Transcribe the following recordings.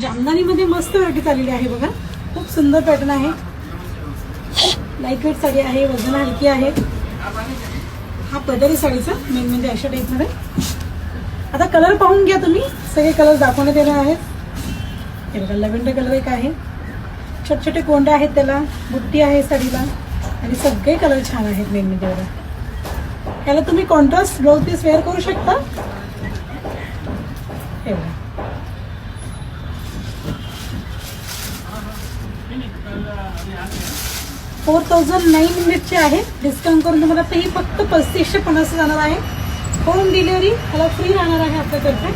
जामदानीमध्ये मस्त व्हरायटी आलेली आहे बघा, खूप सुंदर पॅटर्न आहे. लाईट वेट साडी आहे, वजन हलकी आहे. हा पदरी साडीचा मेन म्हणजे अशा टाईपमध्ये. आता कलर पाहून घ्या तुम्ही, सगळे कलर दाखवण्यात येणार आहेत. हे बघा लॅव्हेंडर कलर एक आहे, छोटे छोटे कोंडे आहेत, त्याला बुट्टी आहे साडीला आणि सगळे कलर छान आहेत. मेन म्हणजे बघा, याला तुम्ही कॉन्ट्रास्ट ब्लाउज पीस वेअर करू शकता. हे बघा 4900 आहे. डिस्काउंट करून तुम्हाला ही फक्त 3550 जाणार आहे. होम डिलिव्हरी ह्याला फ्री राहणार आहे आपल्यातर्फे.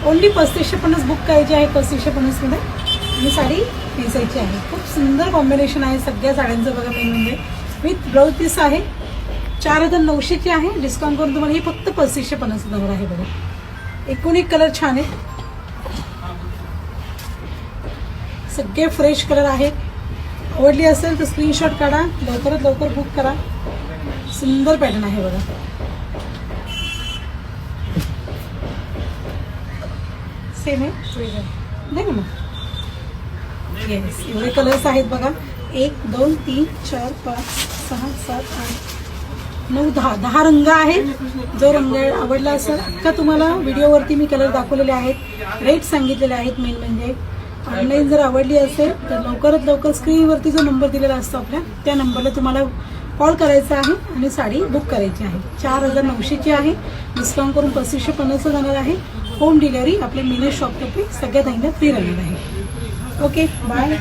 ओनली 3550 बुक करायची आहे 3550 मध्ये आणि साडी नेसायची आहे. खूप सुंदर कॉम्बिनेशन आहे सगळ्या साड्यांचं बघा. मेन म्हणजे विथ ब्लाउज पीस आहे. 4900 आहे. डिस्काउंट करून तुम्हाला ही फक्त 3550 जाणार आहे बघा. एकूण एक कलर छान आहे, सगळे फ्रेश कलर आहेत. आवडली असेल तर स्क्रीनशॉट काढा, लवकरात लवकर बुक करा. सुंदर पॅटर्न आहे बघा. सेम आहे नाही का मग. येस, एवढे कलर्स आहेत बघा. 1 2 3 4 5 6 7 8 9 10 रंग आहेत. जो रंग आवडला असेल का तुम्हाला व्हिडिओवरती मी कलर दाखवलेले आहेत, रेट सांगितलेले आहेत. मेन म्हणजे ऑनलाईन जर आवडली असेल तर लवकरात लवकर स्क्रीनवरती जो नंबर दिलेला असतो आपल्या, त्या नंबरला तुम्हाला कॉल करायचा आहे आणि साडी बुक करायची आहे. 4900 आहे. डिस्काउंट करून 3550 जाणार आहे. होम डिलिव्हरी आपल्या मिनी शॉपतर्फे सगळ्या ताईंना फ्री राहणार आहे. Okay bye.